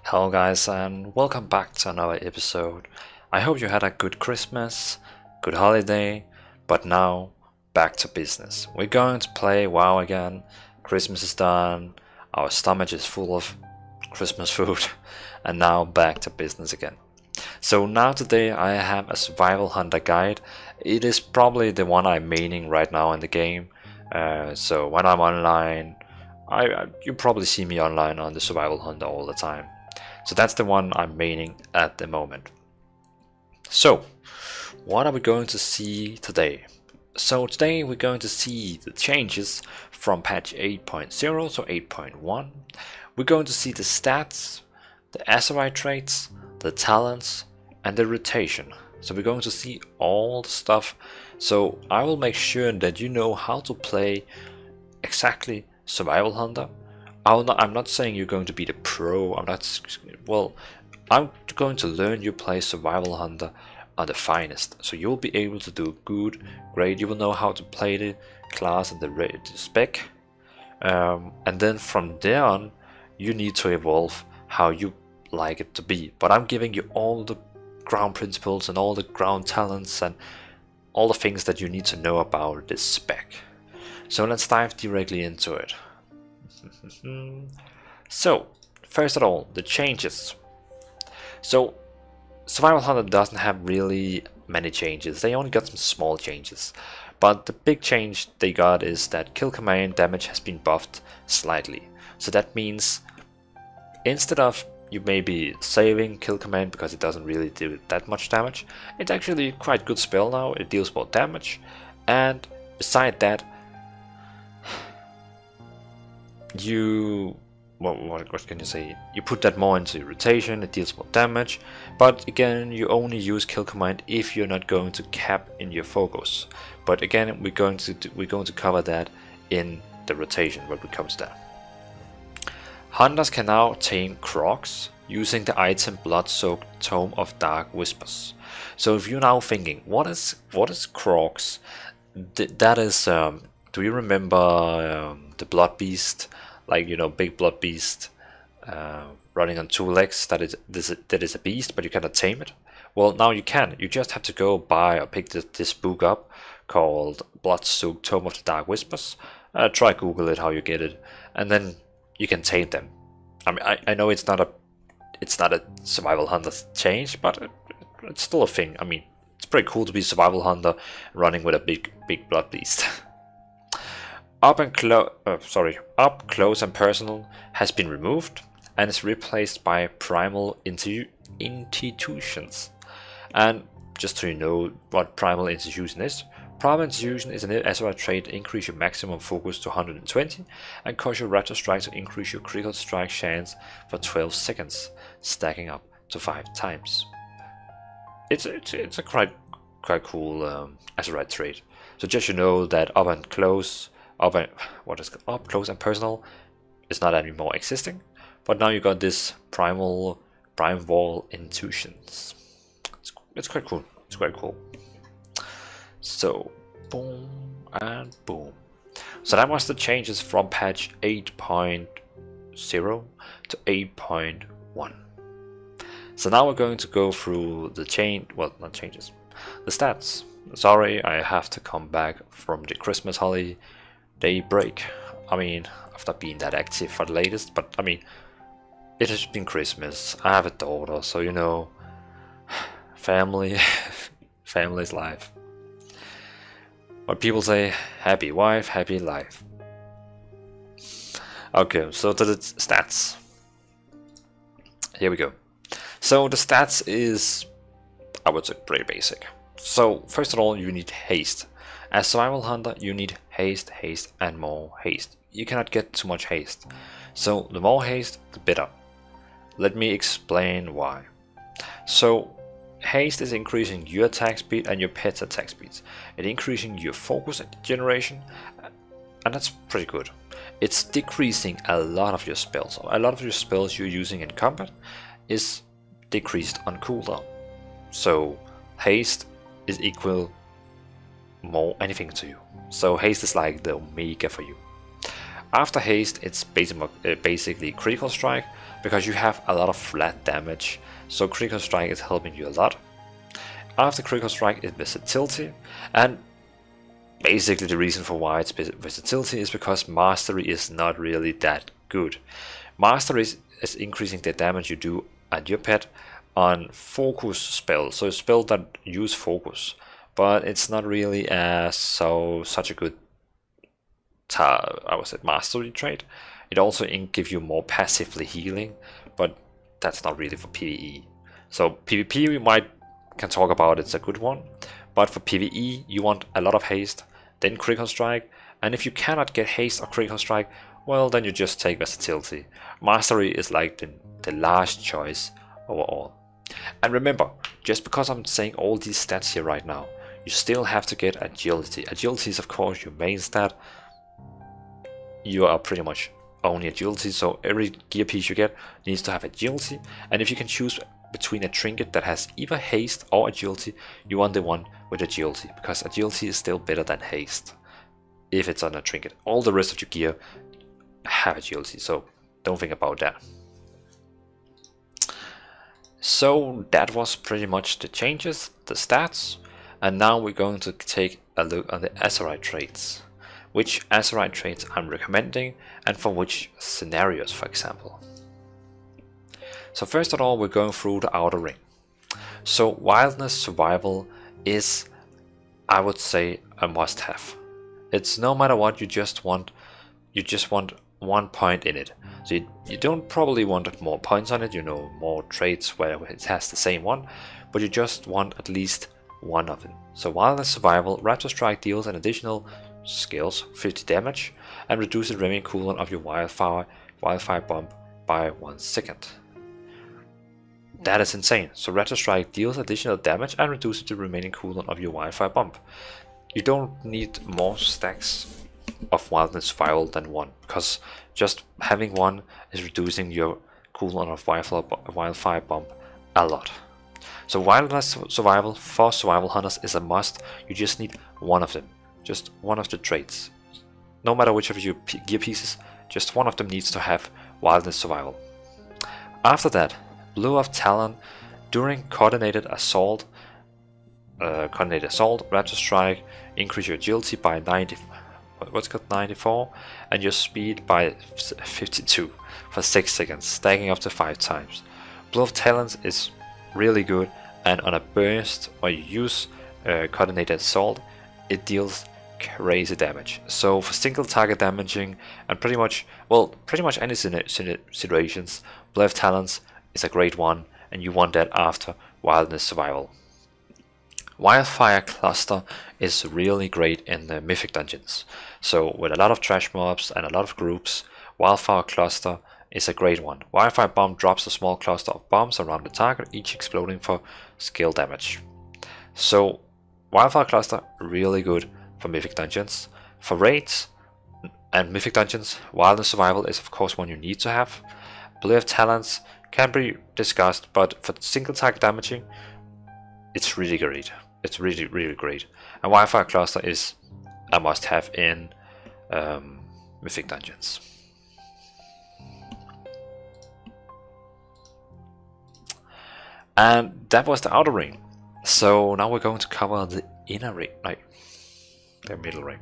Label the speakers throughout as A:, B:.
A: Hello guys and welcome back to another episode. I hope you had a good Christmas, good holiday, but now back to business. We're going to play WoW again. Christmas is done, our stomach is full of Christmas food, and now back to business again. So now today I have a survival hunter guide. It is probably the one I'm maining right now in the game. So when I'm online, you probably see me online on the survival hunter all the time. So that's the one I'm maining at the moment. So what are we going to see today? So today we're going to see the changes from patch 8.0 to 8.1. We're going to see the stats, the Azeroth traits, the talents, and the rotation. So we're going to see all the stuff. So I will make sure that you know how to play exactly survival hunter. I'm not saying you're going to be the pro. I'm going to learn you play survival hunter on the finest. So you'll be able to do good, great. You will know how to play the class and the spec. And then from there on, you need to evolve how you like it to be. But I'm giving you all the ground principles and all the ground talents and all the things that you need to know about this spec. So let's dive directly into it. So first of all, the changes. So survival hunter doesn't have really many changes. They only got some small changes, but the big change they got is that kill command damage has been buffed slightly. So that means instead of you may be saving kill command because it doesn't really do that much damage, it's actually quite good spell now. It deals more damage, and beside that, what can you say? You put that more into your rotation. It deals more damage, but again, you only use kill command if you're not going to cap in your focus. But again, we're going to cover that in the rotation when it comes there. Hunters can now tame crocs using the item Blood-Soaked Tome of Dark Whispers. So if you're now thinking, what is crocs? That is, do you remember the blood beast, like, you know, big blood beast running on two legs? That is a beast, but you cannot tame it. Well, now you can. You just have to go buy or pick this book up called Blood-Soaked Tome of the Dark Whispers. Try Google it how you get it, and then you can tame them. I mean, I know it's not a survival hunter change, but it's still a thing. I mean, it's pretty cool to be survival hunter running with a big blood beast. Up close and personal has been removed and is replaced by primal institutions. And just so you know what primal institution is, primal institution is an Azeroth trait to increase your maximum focus to 120 and cause your raptor strike to increase your critical strike chance for 12 seconds, stacking up to 5 times. It's a quite cool Azeroth trait. So just you know that up close and personal is not anymore existing, but now you got this prime wall intuitions. It's quite cool. It's quite cool. So boom and boom. So that was the changes from patch 8.0 to 8.1. So now we're going to go through the the stats. Sorry, I have to come back from the Christmas holiday break. I mean, I've not been that active for the latest, but I mean, it has been Christmas. I have a daughter, so you know, family's life. What people say, happy wife, happy life. Okay, so to the stats. Here we go. So the stats is, I would say, pretty basic. So first of all, you need haste. As survival hunter, you need haste, haste, and more haste. You cannot get too much haste. So the more haste, the better. Let me explain why. So haste is increasing your attack speed and your pet's attack speeds. It's increasing your focus generation, and that's pretty good. It's decreasing a lot of your spells. A lot of your spells you're using in combat is decreased on cooldown. So haste is equal more anything to you. So haste is like the omega for you. After haste, it's basically critical strike, because you have a lot of flat damage, so critical strike is helping you a lot. After critical strike is versatility, and basically the reason for why it's versatility is because mastery is not really that good. Mastery is increasing the damage you do at your pet on focus spells, so a spell that use focus, but it's not really such a good mastery trait. It also gives you more passively healing, but that's not really for PvE. So PvP we can talk about, it's a good one, but for PvE you want a lot of haste, then critical strike, and if you cannot get haste or critical strike, well, then you just take versatility. Mastery is like the last choice overall. And remember, just because I'm saying all these stats here right now, you still have to get agility. Agility is of course your main stat. You are pretty much only agility, so every gear piece you get needs to have agility, and if you can choose between a trinket that has either haste or agility, you want the one with agility, because agility is still better than haste if it's on a trinket. All the rest of your gear have agility, so don't think about that. So that was pretty much the changes, the stats, and now we're going to take a look on the Azeroth traits. Which Azeroth traits I'm recommending and for which scenarios, for example. So first of all, we're going through the outer ring. So wildness survival is, I would say, a must-have. It's no matter what, you just want 1 point in it. So you don't probably want more points on it, you know, more traits where it has the same one, but you just want at least one of it. So wildness survival, Raptor Strike deals an additional skills 50 damage and reduces the remaining cooldown of your wildfire bomb by 1 second. That is insane. So Raptor Strike deals additional damage and reduces the remaining cooldown of your wildfire bomb. You don't need more stacks of wildness survival than one, because just having one is reducing your cooldown of wildfire bomb a lot. So wildness survival for survival hunters is a must. You just need one of them, just one of the traits. No matter which of your gear pieces, just one of them needs to have wildness survival. After that, Blue of Talon, during coordinated assault, Raptor Strike, increase your agility by 94 and your speed by 52 for 6 seconds, stacking up to 5 times. Blue of Talons is really good, and on a burst where you use coordinated assault, it deals crazy damage. So for single target damaging and pretty much any situations, Blue of Talons is a great one, and you want that after wildness survival. Wildfire Cluster is really great in the mythic dungeons. So with a lot of trash mobs and a lot of groups, Wildfire Cluster is a great one. Wildfire Bomb drops a small cluster of bombs around the target, each exploding for skill damage. So Wildfire Cluster, really good for mythic dungeons. For raids and mythic dungeons, wildness survival is of course one you need to have. Blue of Talons can be discussed, but for single target damaging, it's really great. It's really great. And Wildfire Cluster is a must-have in mythic dungeons. And that was the outer ring. So now we're going to cover the inner ring, like the middle ring.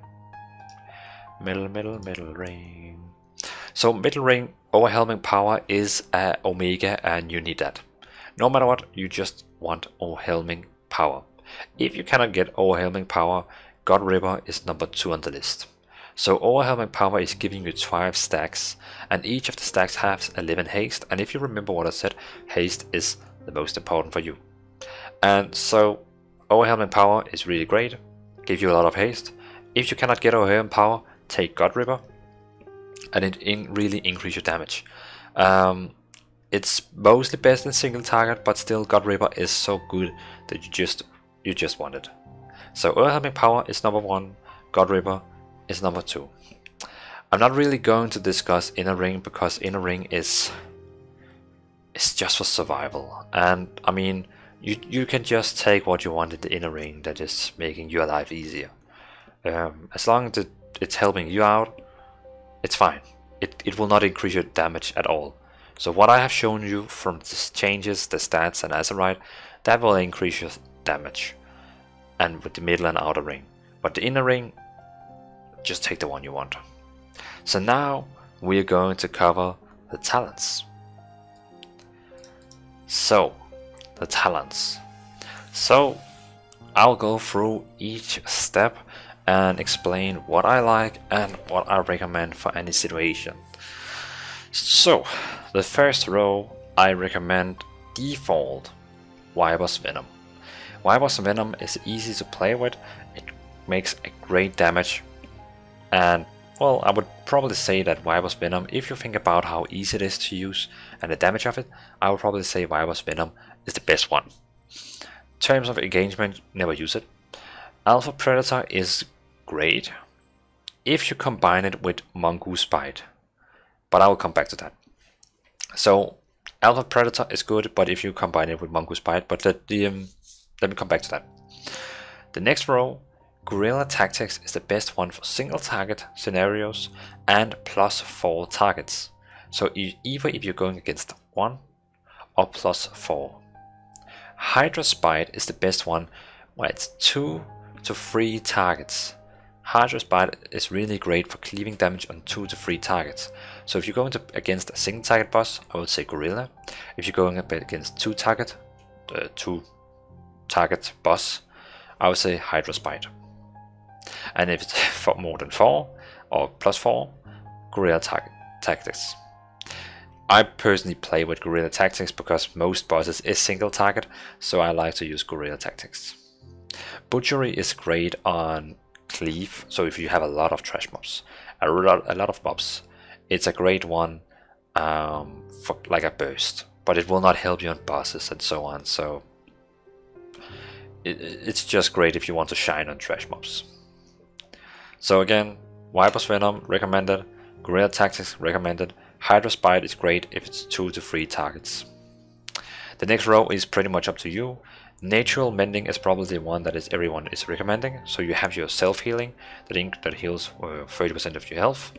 A: Middle ring. So middle ring overwhelming power is Omega, and you need that. No matter what, you just want overwhelming power. If you cannot get overwhelming power, God Ripper is number 2 on the list. So overwhelming power is giving you 12 stacks, and each of the stacks has 11 haste, and if you remember what I said, haste is the most important for you. And so overwhelming power is really great, give you a lot of haste. If you cannot get overwhelming power, take God Ripper, and it really increase your damage. It's mostly best in single target, but still God Ripper is so good that you just want it. So overwhelming power is number 1, God Ripper is number 2. I'm not really going to discuss inner ring, because inner ring is just for survival, and I mean you can just take what you want in the inner ring that is making your life easier. As long as it's helping you out, it's fine. It will not increase your damage at all. So what I have shown you from the changes, the stats and Azeroth, that will increase your damage, and with the middle and outer ring. But the inner ring, just take the one you want. So now we are going to cover the talents. So the talents. So I'll go through each step and explain what I like and what I recommend for any situation. So the first row, I recommend default Viper's Venom. Viper's Venom is easy to play with, it makes a great damage, and well, I would probably say that Viper's Venom, if you think about how easy it is to use and the damage of it, I would probably say Viper's Venom is the best one. In terms of engagement, never use it. Alpha Predator is great if you combine it with Mongoose Bite, but I will come back to that. So Alpha Predator is good, but if you combine it with Mongoose Bite, but let me come back to that. The next row, Guerrilla Tactics is the best one for single target scenarios and +4 targets. So either if you're going against 1 or +4. Hydra's Bite is the best one when it's 2 to 3 targets. Hydra's Bite is really great for cleaving damage on 2 to 3 targets. So if you're going against a single target boss, I would say Gorilla. If you're going against 2 target boss, I would say Hydra's Bite. And if it's for more than 4 or +4, Guerrilla Tactics. I personally play with Guerrilla Tactics because most bosses is single target, so I like to use Guerrilla Tactics. Butchery is great on cleave, so if you have a lot of trash mobs, a lot of mobs, it's a great one for like a burst, but it will not help you on bosses and so on, so it's just great if you want to shine on trash mobs. So again, Viper's Venom recommended, Guerrilla Tactics recommended, Hydra's Bite is great if it's 2 to 3 targets. The next row is pretty much up to you. Natural Mending is probably the one that everyone is recommending. So you have your self-healing that heals 30% of your health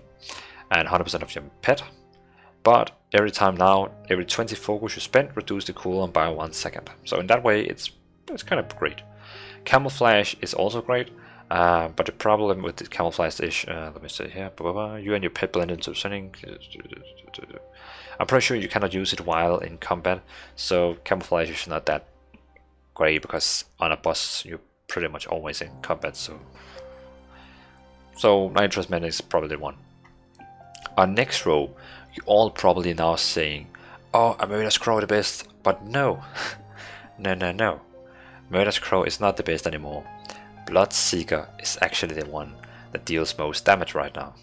A: and 100% of your pet. But every 20 focus you spend, reduce the cooldown by 1 second. So in that way, it's kind of great. Camouflage is also great. But the problem with the camouflage is, let me say here, you and your pet blend into something. I'm pretty sure you cannot use it while in combat, so camouflage is not that great because on a boss you're pretty much always in combat. So Nitrous Man is probably the one. Our next row, you all probably now saying, "Oh, a Murderous Crow the best," but no, no. Murderous Crow is not the best anymore. Bloodseeker is actually the one that deals most damage right now.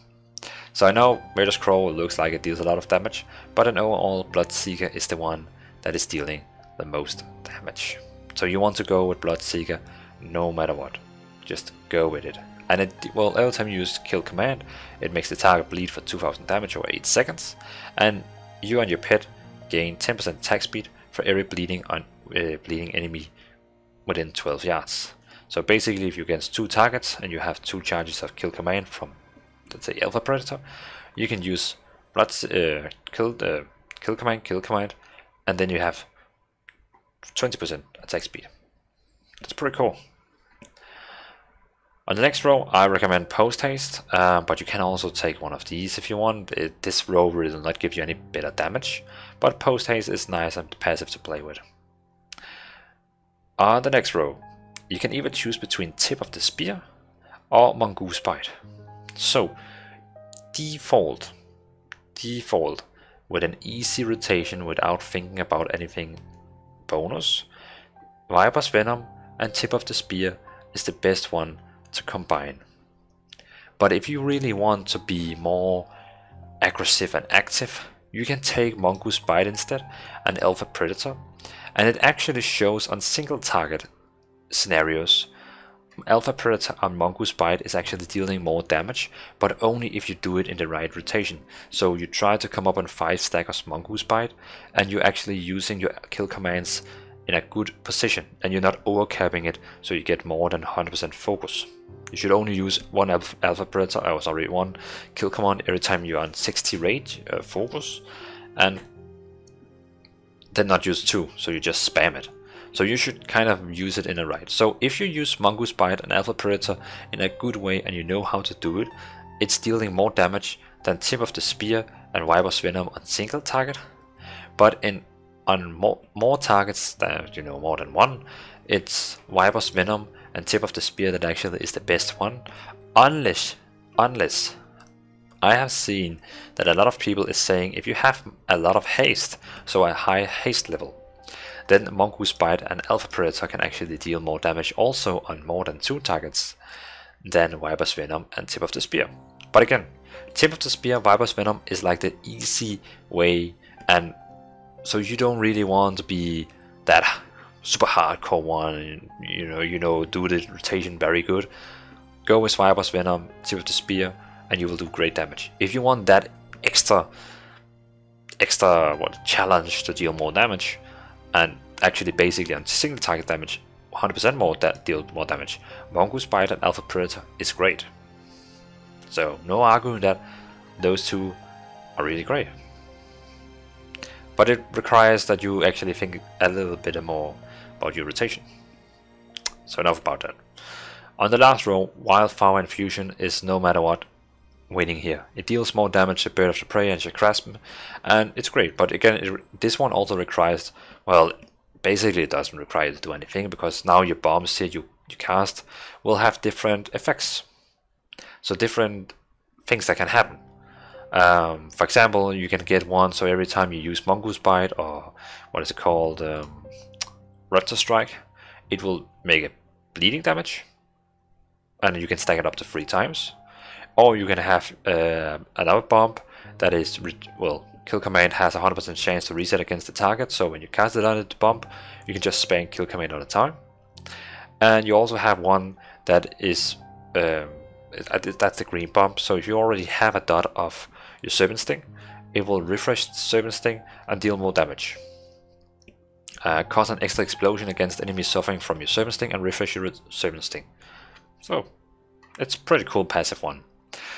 A: So I know Murderous Crow looks like it deals a lot of damage, but in overall Bloodseeker is the one that is dealing the most damage. So you want to go with Bloodseeker no matter what. Just go with it. And every time you use Kill Command, it makes the target bleed for 2000 damage over 8 seconds, and you and your pet gain 10% attack speed for every bleeding enemy within 12 yards. So basically, if you're against 2 targets and you have 2 charges of Kill Command from, let's say, Alpha Predator, you can use Kill Command, and then you have 20% attack speed. That's pretty cool. On the next row, I recommend Post Haste, but you can also take one of these if you want. This row will not give you any better damage, but Post Haste is nice and passive to play with. On the next row, you can either choose between Tip of the Spear or Mongoose Bite. So, default with an easy rotation without thinking about anything bonus, Viper's Venom and Tip of the Spear is the best one to combine. But if you really want to be more aggressive and active, you can take Mongoose Bite instead and Alpha Predator, and it actually shows on single target scenarios. Alpha Predator and Mongoose Bite is actually dealing more damage, but only if you do it in the right rotation. So you try to come up on 5 stack of Mongoose Bite, and you're actually using your kill commands in a good position, and you're not overcapping it, so you get more than 100% focus. You should only use one kill command every time you're on 60 rate focus, and then not use 2, so you just spam it. So you should kind of use it in a right. So if you use Mongoose Bite and Alpha Predator in a good way and you know how to do it, it's dealing more damage than Tip of the Spear and Viper's Venom on single target. But on more targets, than more than one, it's Viper's Venom and Tip of the Spear that actually is the best one. Unless I have seen that a lot of people is saying if you have a lot of haste, so a high haste level, then Mongoose Bite and Alpha Predator can actually deal more damage also on more than 2 targets than Viper's Venom and Tip of the Spear. But again, Tip of the Spear, Viper's Venom is like the easy way, and so you don't really want to be that super hardcore one, do the rotation very good. Go with Viper's Venom, Tip of the Spear, and you will do great damage. If you want that extra challenge to deal more damage, and actually basically on single target damage 100% more that deal more damage, Mongoose Bite and Alpha Predator is great. So no arguing that those two are really great. But it requires that you actually think a little bit more about your rotation. So enough about that. On the last row, Wildfire Infusion is no matter what winning here. It deals more damage to Bird of the Prey and Chakrasm, and it's great. But again, this one also requires, well, basically it doesn't require you to do anything, because now your bombs here you cast will have different effects. So different things that can happen. For example, you can get one, so every time you use Mongoose Bite or what is it called, Raptor Strike, it will make a bleeding damage, and you can stack it up to 3 times. Or you can have another bomb that is, Kill Command has a 100% chance to reset against the target, so when you cast it on the bomb, you can just spam Kill Command all the time. And you also have one that is, that's the green bomb, so if you already have a dot of your Serpent Sting, it will refresh the Serpent Sting and deal more damage. Cause an extra explosion against enemies suffering from your Serpent Sting and refresh your Serpent Sting. So, it's a pretty cool passive one.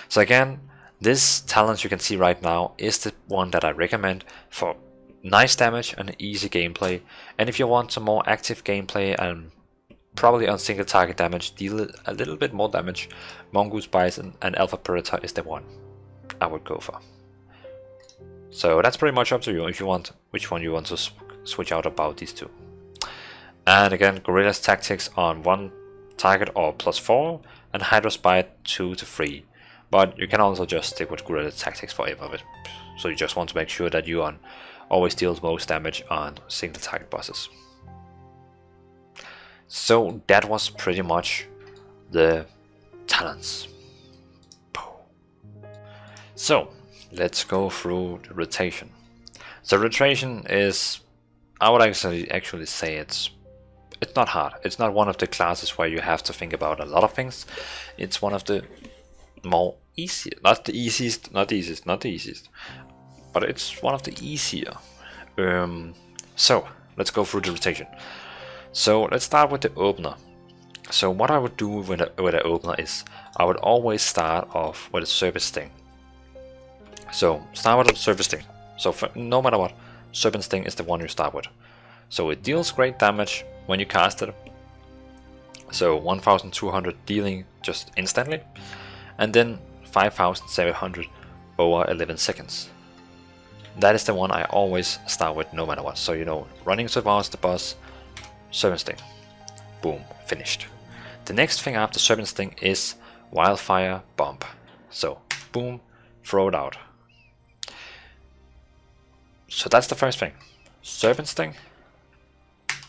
A: So again, this talent you can see right now is the one that I recommend for nice damage and easy gameplay. And if you want some more active gameplay and probably on single target damage, deal a little bit more damage, Mongoose Bite and Alpha Predator is the one I would go for. So that's pretty much up to you if you want which one you want to switch out about these two. And again, Gorilla's Tactics on 1 target or +4, and Hydra's Bite 2 to 3. But you can also just stick with Gorilla Tactics forever. So you just want to make sure that you always deals most damage on single target bosses. So that was pretty much the talents. So let's go through the rotation. So rotation is, I would actually say it's not hard. It's not one of the classes where you have to think about a lot of things. It's one of the more easier, not the easiest, but it's one of the easier. So let's go through the rotation. So let's start with the opener. So what I would do with an opener is I would always start off with a Serpent Sting. So start with a Serpent Sting. So no matter what, Serpent Sting is the one you start with. So it deals great damage when you cast it. So 1200 dealing just instantly, and then 5700 over 11 seconds. That is the one I always start with no matter what. So running towards the boss, Serpent Sting, boom, finished. The next thing after Serpent Sting is Wildfire Bomb. So boom, throw it out. So that's the first thing, Serpent Sting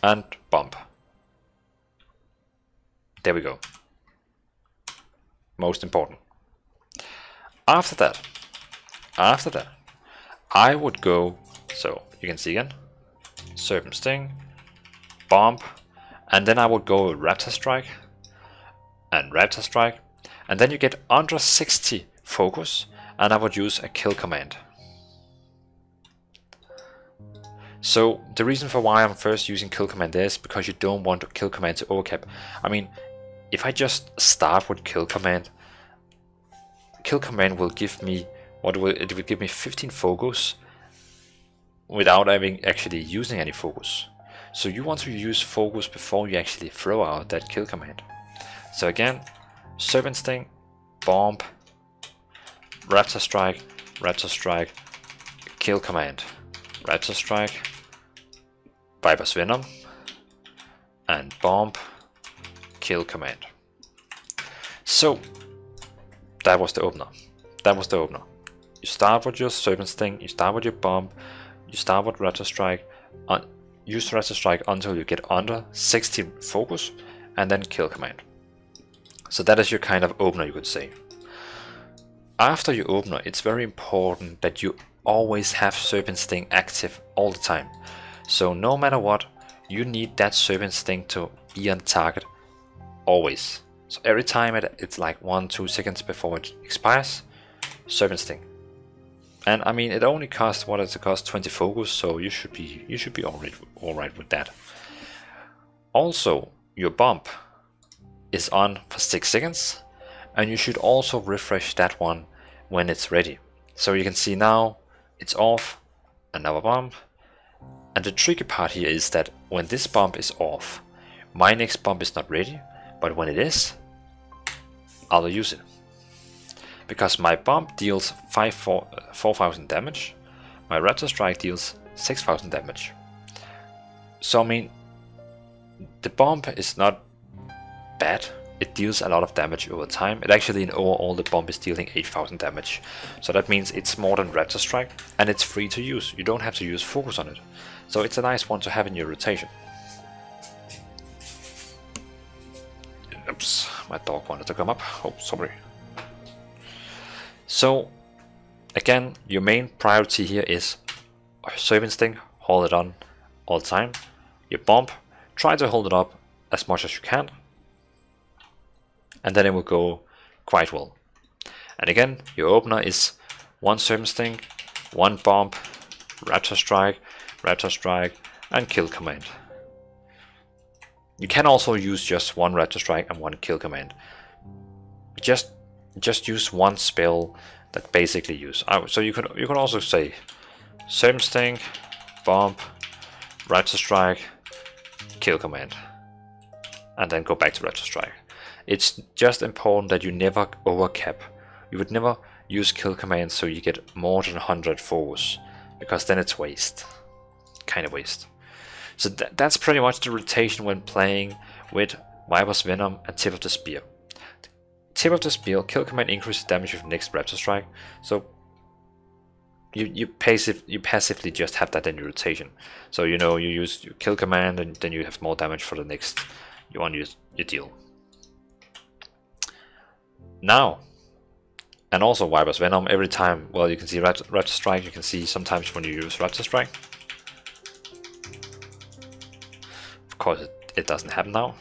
A: and Bomb. There we go. Most important. After that, I would go, so you can see again, Serpent Sting, Bomb, and then I would go Raptor Strike, and then you get under 60 focus, and I would use a Kill Command. So the reason for why I'm first using Kill Command is because you don't want to Kill Command to overcap. I mean, if I just start with Kill Command will give me, it will give me 15 focus, without actually using any focus. So you want to use focus before you actually throw out that kill command. So again, Serpent Sting, Bomb, Raptor Strike, kill command, Raptor Strike, Viper's Venom, and Bomb, kill command. So that was the opener. You start with your Serpent Sting, you start with your Bomb, you start with Raptor Strike, use Raptor Strike until you get under 60 focus, and then kill command. So that is your kind of opener, you could say. After your opener, it's very important that you always have Serpent Sting active all the time. So no matter what, you need that Serpent Sting to be on target always. So every time it's like 1-2 seconds before it expires, Serpent Sting. And I mean, it only costs, what does it cost? 20 focus, so you should be all right with that. Also, your Bomb is on for 6 seconds, and you should also refresh that one when it's ready. So you can see now it's off, another Bomb. And the tricky part here is that when this Bomb is off, my next Bomb is not ready, but when it is, I'll use it. Because my Bomb deals 4,000 damage, my Raptor Strike deals 6,000 damage. So I mean, the Bomb is not bad, it deals a lot of damage over time. It actually in overall the Bomb is dealing 8,000 damage. So that means it's more than Raptor Strike, and it's free to use. You don't have to use focus on it. So it's a nice one to have in your rotation. Oops, my dog wanted to come up. Oh, sorry. So again, your main priority here is Serpent Sting, hold it on all the time. Your Bomb, try to hold it up as much as you can, and then it will go quite well. And again, your opener is 1 Serpent Sting, 1 Bomb, Raptor Strike, and kill command. You can also use just 1 Raptor Strike and 1 kill command. Just use 1 spell that basically use. So you could also say Serpent Sting, Bomb, Raptor Strike, kill command, and then go back to Raptor Strike. It's just important that you never overcap. You would never use kill command so you get more than 100 focus, because then it's waste. Kind of waste. So that's pretty much the rotation when playing with Viper's Venom and Tip of the Spear. Tip of the Spear, kill command increases damage with next Raptor Strike. So you passively just have that in your rotation. So you know, you use your kill command and then you have more damage for the next one you deal. Now, and also Viper's Venom, every time, well, you can see Raptor Strike, you can see sometimes when you use Raptor Strike. Of course, it doesn't happen now.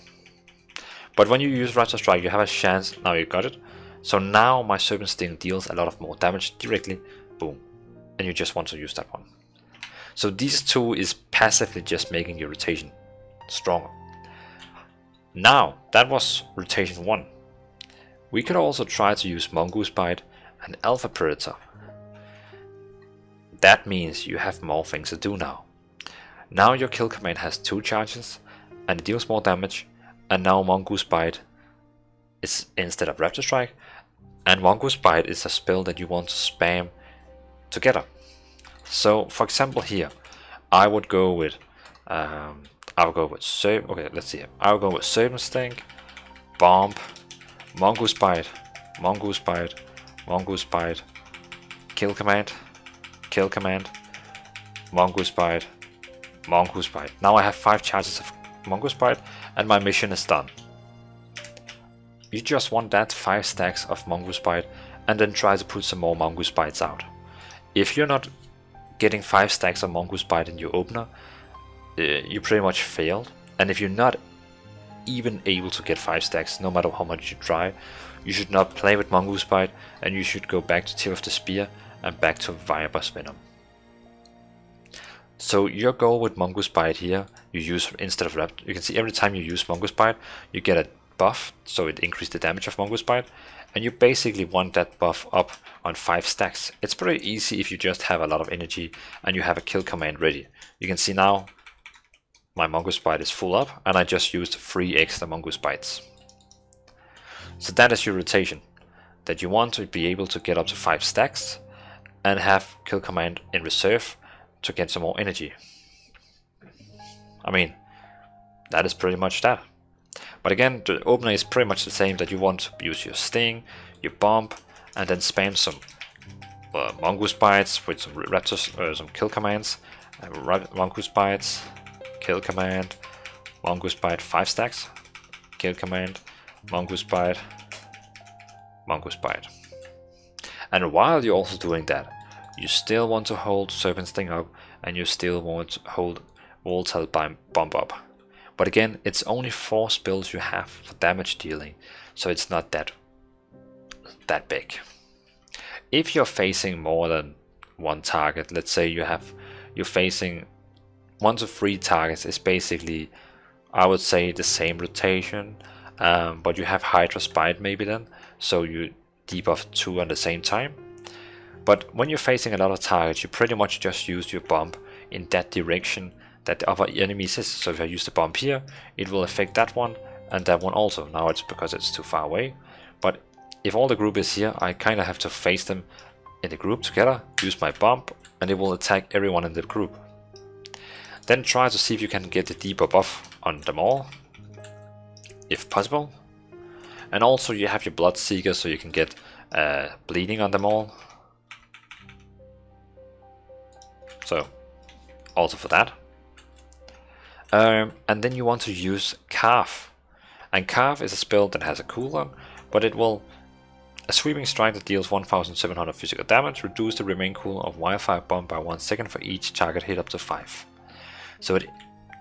A: But when you use Raptor Strike, you have a chance, now you got it. So now my Serpent Sting deals a lot of more damage directly, boom. And you just want to use that one. So these two is passively just making your rotation stronger. Now, that was rotation 1. We could also try to use Mongoose Bite and Alpha Predator. That means you have more things to do now. Now your kill command has 2 charges and it deals more damage, and now Mongoose Bite is instead of Raptor Strike, and Mongoose Bite is a spell that you want to spam together. So for example here, I would go with Serpent Sting, Bomb, Mongoose Bite, Mongoose Bite, Mongoose Bite, kill command, Mongoose Bite, Mongoose Bite. Now I have 5 charges of Mongoose Bite and my mission is done. You just want that 5 stacks of Mongoose Bite and then try to put some more Mongoose Bites out. If you're not getting 5 stacks of Mongoose Bite in your opener, you pretty much failed. And if you're not even able to get 5 stacks, no matter how much you try, you should not play with Mongoose Bite and you should go back to Tip of the Spear and back to Viper's Venom. So your goal with Mongoose Bite here, you use instead of Raptor, you can see every time you use Mongoose Bite, you get a buff, so it increased the damage of Mongoose Bite, and you basically want that buff up on 5 stacks. It's pretty easy if you just have a lot of energy and you have a kill command ready. You can see now my Mongoose Bite is full up, and I just used 3 extra Mongoose Bites. So that is your rotation, that you want to be able to get up to 5 stacks and have kill command in reserve to get some more energy. I mean, that is pretty much that. But again, the opener is pretty much the same, that you want to use your sting, your bomb, and then spam some Mongoose Bites with some raptors, some kill commands. Mongoose Bites, kill command, Mongoose Bite 5 stacks, kill command, Mongoose Bite, Mongoose Bite. And while you're also doing that, you still want to hold Serpent Sting up, and you still want to hold Volatile Bomb up. But again, it's only 4 spells you have for damage dealing, so it's not that big. If you're facing more than one target, let's say you're facing 1 to 3 targets, is basically, I would say, the same rotation, but you have Hydra Spite maybe then, so you debuff 2 at the same time. But when you're facing a lot of targets, you pretty much just use your bomb in that direction that the other enemies is. So if I use the bomb here, it will affect that one and that one also. Now it's because it's too far away. But if all the group is here, I kind of have to face them in the group together, use my bomb, and it will attack everyone in the group. Then try to see if you can get the debuff buff on them all, if possible. And also you have your Blood Seeker, so you can get bleeding on them all. So also for that. And then you want to use Carve. And Carve is a spell that has a cooldown, but it will a sweeping strike that deals 1700 physical damage, reduce the remaining cooldown of Wildfire Bomb by 1 second for each target hit up to 5. So it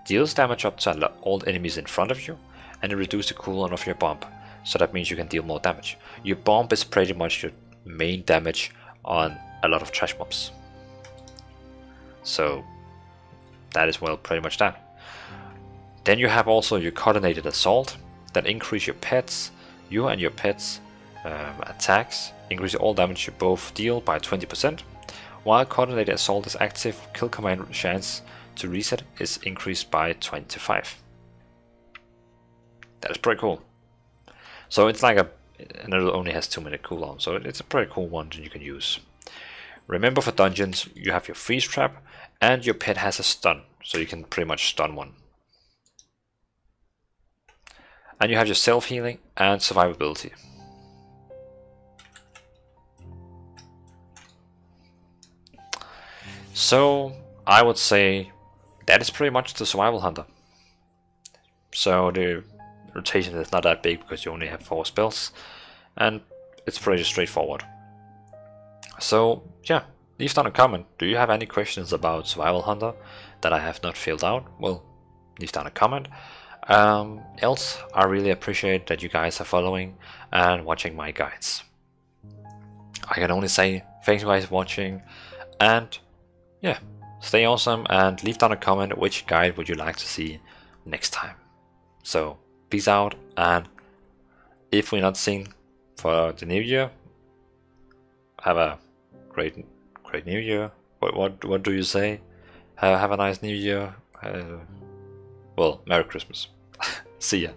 A: deals damage up to all enemies in front of you, and it reduces the cooldown of your bomb. So that means you can deal more damage. Your bomb is pretty much your main damage on a lot of trash mobs. So that is, well, pretty much that. Then you have also your Coordinated Assault that increase your pets, you and your pets attacks, increase all damage you both deal by 20%. While Coordinated Assault is active, kill command chance to reset is increased by 25. That is pretty cool. So it's like and it only has 2 minute cooldown, so it's a pretty cool one that you can use. Remember, for dungeons you have your freeze trap, and your pet has a stun, so you can pretty much stun one. And you have your self-healing and survivability. So I would say that is pretty much the Survival Hunter. So the rotation is not that big because you only have 4 spells, and it's pretty straightforward. So yeah, leave down a comment. Do you have any questions about Survival Hunter that I have not filled out? Well, leave down a comment. Else, I really appreciate that you guys are following and watching my guides. I can only say thanks you guys for watching, and yeah, stay awesome, and leave down a comment which guide would you like to see next time. So peace out, and if we're not seeing for the new year, have a great new year. What do you say? Have a nice new year. Well, Merry Christmas. See ya.